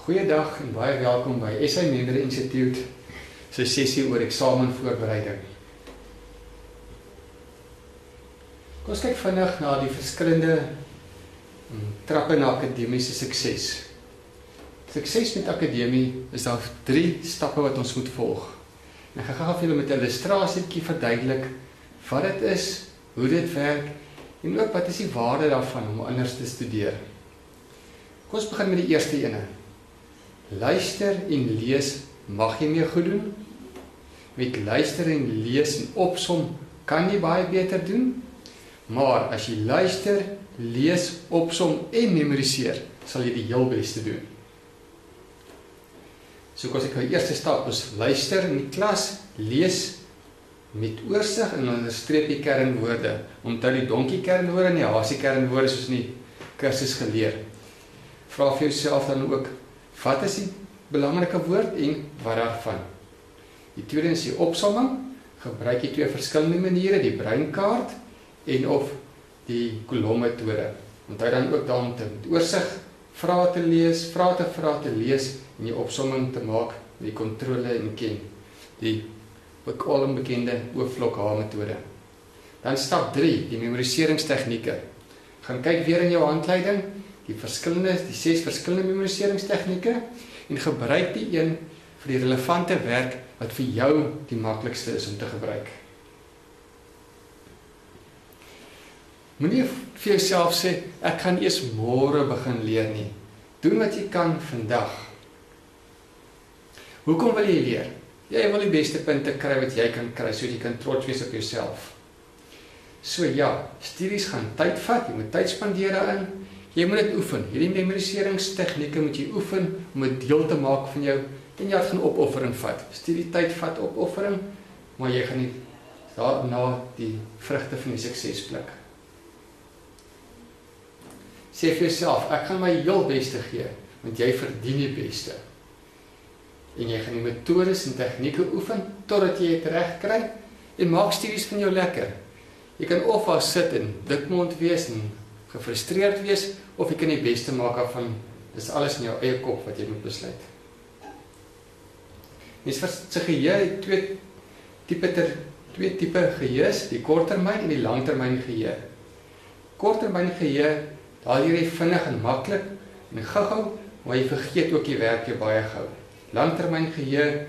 Goeiedag en baie welkom by SA Memory Institute se sessie oor eksamenvoorbereiding. Kom ons kyk vinnig na die verskillende trappe na akademiese sukses. Sukses met akademie is daar 3 stappe wat ons moet volg. En ek gaan vir julle met 'n illustrasietjie verduidelik wat dit is, hoe dit werk en ook wat is die waarde daarvan om anders te studeer. Kom ons begin met die eerste ene. Luister en lees mag jy meer goed doen. Met luister en lees en opsom kan jy baie beter doen. Maar as jy luister, lees, opsom en memoriseer, sal jy die heel beste doen. So as ek my eerste stap is luister in die klas, lees met oorsig en onderstreep die kernwoorde. Onthou die donkie kernwoorde en die hasie kernwoorde soos in die kursus geleer. Vra vir jouself dan ook, wat is die belangrike woord en wat daarvan? Die tweede is die opsomming. Gebruik jy 2 verskillende maniere, die breinkaart en of die kolommetode. Onthou dan ook dan met oorsig vrae te lees, vrae te lees en die opsomming te maak, die kontrole en ken. Die ook al onbekende oofvlok metode. Dan stap 3, die memoriseringstegnieke. Gaan kyk weer in jou handleiding, die 6 verskillende memoriseringstegnieke en gebruik die een vir die relevante werk wat vir jou die maklikste is om te gebruik. Moenie vir jouself sê, ek gaan eers môre begin leer nie. Doen wat jy kan vandag. Hoekom wil jy leer? Jy wil die beste punte kry wat jy kan kry, sodat jy kan trots wees op jouself. So ja, studies gaan tyd vat, jy moet tyd spandeer daarin. Jy moet dit oefen. Hierdie memoriseringstegnieke moet jy oefen om 'n deel te maak van jou en jy gaan opoffering vat. Studietyd vat opoffering, maar jy gaan nie daarna die vrugte van die sukses pluk. Sê vir jouself, ek gaan my heel beste gee, want jy verdien die beste. En jy gaan die metodes en tegnieke oefen totdat jy dit reg kry en maak studies van jou lekker. Jy kan of al sit en dikmond wees en gefrustreerd wees, of jy kan die beste maak van, dis alles in jou eie kop wat jy moet besluit. Mens se geheue het 2 tipe geheue, die korttermyn en die langtermyn geheue. Korttermyn geheue, daar leer jy vinnig en maklik en gou-gou, maar jy vergeet ook die werk jou baie gou. Langtermyn geheue,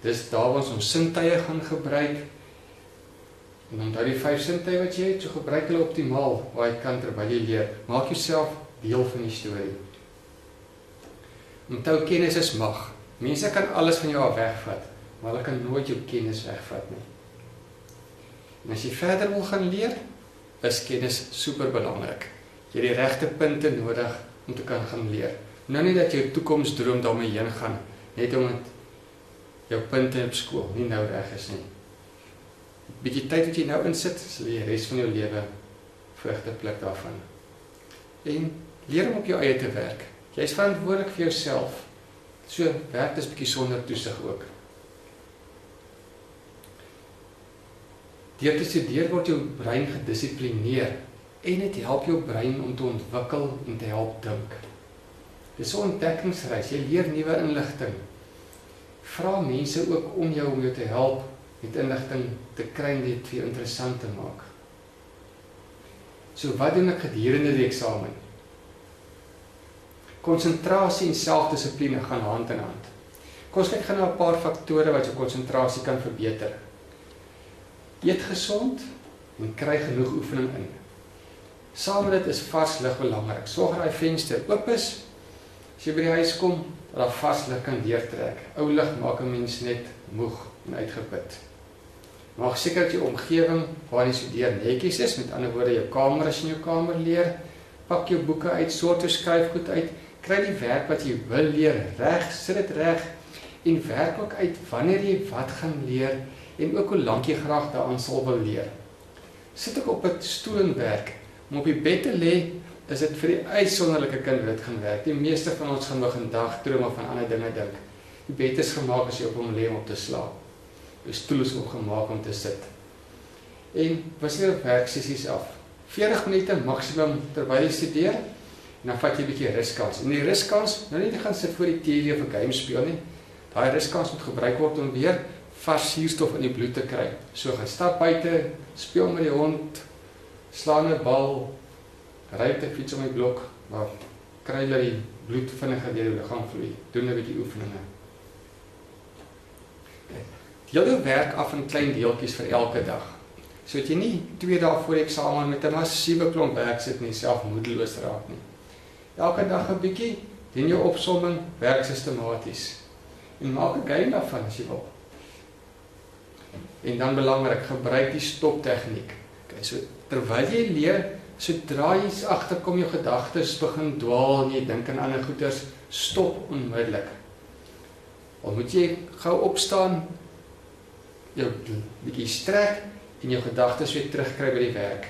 dis daar waar ons sintuie gaan gebruik. En onthou die 5 sintuie wat jy het, so gebruik hulle optimaal waar jy kan terwyl jy leer. Maak jouself deel van die storie. Onthou, kennis is mag. Mense kan alles van jou af wegvat, maar hulle kan nooit jou kennis wegvat nie. En as jy verder wil gaan leer, is kennis super belangrik. Jy het die regte punte nodig om te kan gaan leer. Nou nie dat jou toekomsdroom daarmee heen gaan, net omdat jou punte op skool nie nou reg is nie. Bietjie tyd wat jy nou insit, sal jy die res van jou lewe vrugte pluk daarvan. En leer om op jou eie te werk. Jy is verantwoordelik vir jouself. So werk dis bietjie sonder toesig ook. Deur te studeer word jou brein gedissiplineer en dit help jou brein om te ontwikkel en te help dink. Dis so 'n ontdekkingsreis, jy leer nuwe inligting. Vra mense ook om jou te help met inligting te kry en dit vir jou interessant te maak. So wat doen ek gedurende die eksamen? Konsentrasie en selfdissipline gaan hand in hand. Kom ons kyk na 'n paar faktore wat jou konsentrasie kan verbeter. Eet gesond en kry genoeg oefening in. Saam met dit is vars lig belangrik. Sorg dat die venster oop is. As jy by die huis kom, dat daar vars lig kan deurtrek. Ou lig maak 'n mens net moeg en uitgeput. Maak seker dat jou omgewing waar jy studeer netjies is, met ander woorde jou kamer as jy in jou kamer leer. Pak jou boeke uit, sort jou skryfgoed uit, kry die werk wat jy wil leer reg, sit dit reg en werk ook uit wanneer jy wat gaan leer en ook hoe lank jy graag daaraan sal wil leer. Sit ook op 'n stoel en werk. Om op die bed te lê, is dit vir die uitsonderlike kind wat gaan werk. Die meeste van ons gaan nog 'n dag drome van ander dinge dink. Die bed is gemaak as jy op hom lê om op te slaap. Die stoel is ook gemaak om te sit. En was nie op werksessies af. 40 minute maksimum terwyl jy studeer En dan vat jy 'n bietjie ruskans. En die ruskans, nou nie te gaan sit voor die TV of 'n game speel nie. Daai ruskans moet gebruik word om weer vars suurstof in die bloed te kry. So gaan stap buite, speel met die hond, slaan 'n bal, ry op 'n fiets om die blok, maar kry dat die bloed vinniger deur die liggaam vloei. Doen 'n bietjie oefeninge. Deel jou werk af in klein deeltjies vir elke dag. Sodat jy nie 2 dae voor die eksamen met 'n massiewe klomp werk sit en self moedeloos raak nie. Elke dag 'n bietjie, doen jou opsomming, werk sistematies. En maak 'n game daarvan as jy wil. En dan belangrik, gebruik die stoptegniek. Okay, so terwyl jy leer, sodra jy agterkom jou gedagtes begin dwaal en jy dink aan ander goeters, stop onmiddellik. Al moet jy gou opstaan, jou bietjie strek en jou gedagtes weer terugkry by die werk.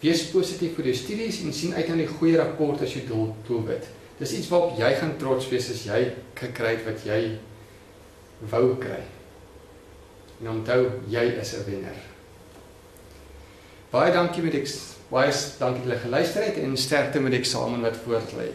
Wees positief vir jou studies en sien uit na die goeie rapport as jou doelwit. Dis iets waarop jy gaan trots wees as jy gekry het wat jy wou kry. En onthou, jy is 'n wenner. Baie dankie dat julle geluister het en sterkte met die eksamen wat voor lê.